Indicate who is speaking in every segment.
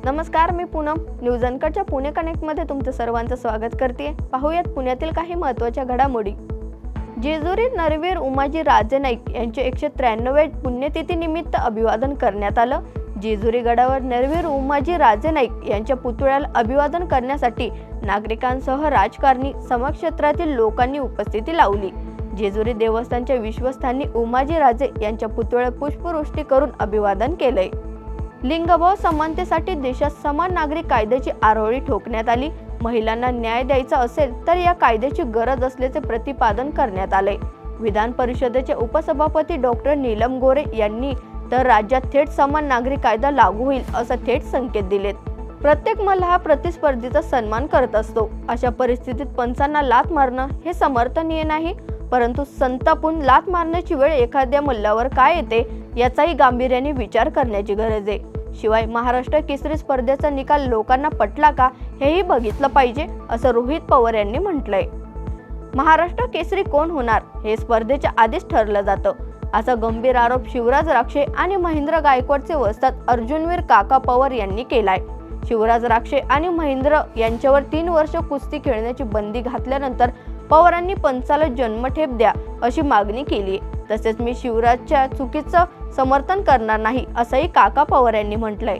Speaker 1: नमस्कार, मी पूनम. न्यूज अनकटच्या पुणे कनेक्टमध्ये तुमचं सर्वांचं स्वागत करते. पाहूयात पुण्यातील काही महत्त्वाच्या घडामोडी. जेजुरीत नरवीर उमाजी राजे नाईक यांचे 193 पुण्यतिथी निमित्त अभिवादन करण्यात आलं. जेजुरी गडावर नरवीर उमाजी राजे नाईक यांच्या पुतळ्याला अभिवादन करण्यासाठी नागरिकांसह राजकारणी, समाजक्षेत्रातील लोकांनी उपस्थिती लावली. जेजुरी देवस्थानच्या विश्वस्थांनी उमाजी राजे यांच्या पुतळ्याला पुष्पवृष्टी करून अभिवादन केलंय. लिंगभाव समानतेसाठी देशात समान नागरिक कायद्याची आरोळी ठोकण्यात आली. महिलांना न्याय द्यायचा असेल तर या कायद्याची गरज असल्याचे प्रतिपादन करण्यात आले. विधान परिषदेचे उपसभापती डॉक्टर नीलम गोरे यांनी तर राज्यात थेट समान नागरिक कायदा लागू होईल असा थेट संकेत दिलेत. प्रत्येक मल्हार हा प्रतिस्पर्धीचा सन्मान करत असतो. अशा परिस्थितीत पंचांना लाथ मारणं हे समर्थनीय नाही, परंतु संतापून लाथ मारण्याची वेळ एखाद्या मल्लावर काय येते याचाही गांभीर्याने विचार करण्याची गरज आहे. शिवाय महाराष्ट्र केसरी स्पर्धेचा निकाल लोकांना पटला का हेही बघितलं पाहिजे, असं रोहित पवार यांनी म्हटलंय. महाराष्ट्र केसरी कोण होणार हे स्पर्धेच्या आधीच ठरलं जातं, असा गंभीर आरोप शिवराज राक्षे आणि महेंद्र गायकवाडचे वस्ताद अर्जुनवीर काका पवार यांनी केलाय. शिवराज राक्षे आणि महेंद्र यांच्यावर 3 वर्ष कुस्ती खेळण्याची बंदी घातल्यानंतर पवारांनी पंचाला जन्मठेप द्या अशी मागणी केली. तसेच मी शिवराजच्या चुकीचं समर्थन करणार नाही असंही काका पवार यांनी म्हटलंय.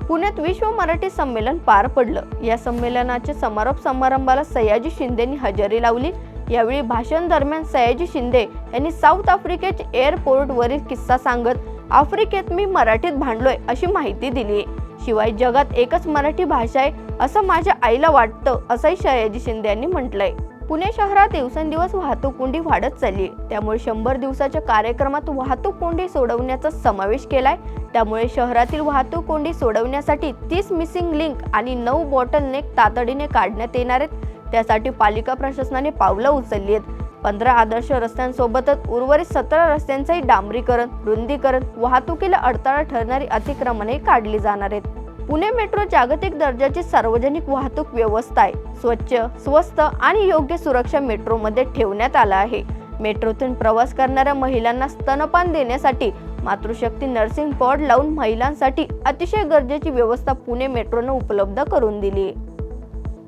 Speaker 1: पुण्यात विश्व मराठी संमेलन पार पडलं. या संमेलनाच्या समारोप समारंभाला सयाजी शिंदेंनी हजेरी लावली. यावेळी भाषण दरम्यान सयाजी शिंदे यांनी साऊथ आफ्रिकेच्या एअरपोर्टवरील किस्सा सांगत आफ्रिकेत मी मराठीत भांडलोय अशी माहिती दिली. शिवाय जगात एकच मराठी भाषा आहे असं माझ्या आईला वाटतं असंही सयाजी शिंदे यांनी म्हटलंय. पुणे शहरात दिवसेंदिवस वाहतूक कोंडी वाढत चालली, त्यामुळे 100 दिवसाच्या कार्यक्रमात वाहतूक कोंडी सोडवण्याचा समावेश केलाय. त्यामुळे शहरातील वाहतूक कोंडी सोडवण्यासाठी 30 मिसिंग लिंक आणि 9 बॉटलनेक तातडीने काढण्यात येणार आहेत. त्यासाठी पालिका प्रशासनाने पावलं उचलली आहेत. 15 आदर्श रस्त्यांसोबतच उर्वरित 17 रस्त्यांचंही डांबरीकरण, रुंदीकरण, वाहतुकीला अडथळा ठरणारी अतिक्रमणे काढली जाणार आहेत. पुणे मेट्रो जागतिक दर्जाची सार्वजनिक वाहतूक व्यवस्था आहे. स्वच्छ, स्वस्त आणि योग्य सुरक्षा मेट्रोमध्ये ठेवण्यात आला आहे. मेट्रोतून प्रवास करणाऱ्या महिलांना स्तनपान देण्यासाठी मातृशक्ती नर्सिंग पॉड लावून महिलांसाठी अतिशय गरजेची व्यवस्था पुणे मेट्रोनं उपलब्ध करून दिली आहे.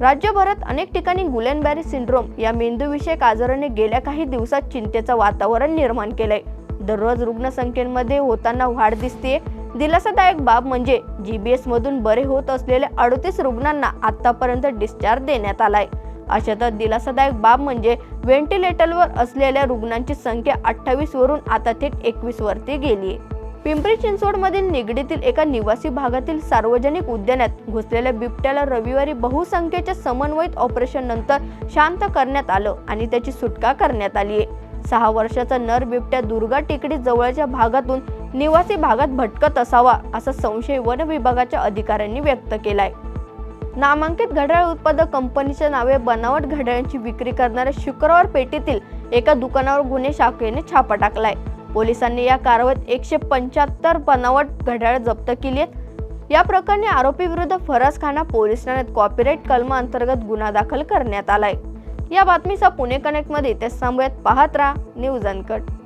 Speaker 1: राज्यभरात अनेक ठिकाणी गुलेनबॅरी सिंड्रोम या मेंदूविषयक आजाराने गेल्या काही दिवसात चिंतेचं वातावरण निर्माण केलंय. दररोज रुग्णसंख्येमध्ये होताना वाढ दिसतेय. दिलासादायक बाब म्हणजे जीबीएस मधून बरे होत असलेल्या 38 रुग्णांना आतापर्यंत डिस्चार्ज देण्यात आलाय. अशातच दिलासादायक बाब म्हणजे व्हेंटिलेटरवर असलेल्या रुग्णांची संख्या 28 वरून आता थेट 21 वरती गेली. पिंपरी चिंचवड मधील निगडीतील एका निवासी भागातील सार्वजनिक उद्यानात घुसलेल्या बिबट्याला रविवारी बहुसंख्येच्या समन्वयित ऑपरेशन नंतर शांत करण्यात आलं आणि त्याची सुटका करण्यात आली आहे. 6 वर्षाचा नर बिबट्या दुर्गा टेकडी जवळच्या भागातून निवासी भागात भटकत असावा असा संशय वन विभागाच्या अधिकाऱ्यांनी व्यक्त केलाय. नामांकित घड्याळ उत्पादक कंपनीच्या नावे बनावट घड्याळांची विक्री करणाऱ्या शुक्रवार पेठेतील एका दुकानावर गुन्हे शाखेने छापा टाकलाय. पोलिसांनी या कारवाईत 175 बनावट घड्याळ जप्त केली आहेत. या प्रकरणी आरोपी विरुद्ध फराज खाना पोलीस ठाण्यात कॉपीराईट कलमा अंतर्गत गुन्हा दाखल करण्यात आलाय. या बातमीचा पुणे कनेक्टमध्ये इथेच थांबूयात. पाहत राहा न्यूज अनकट.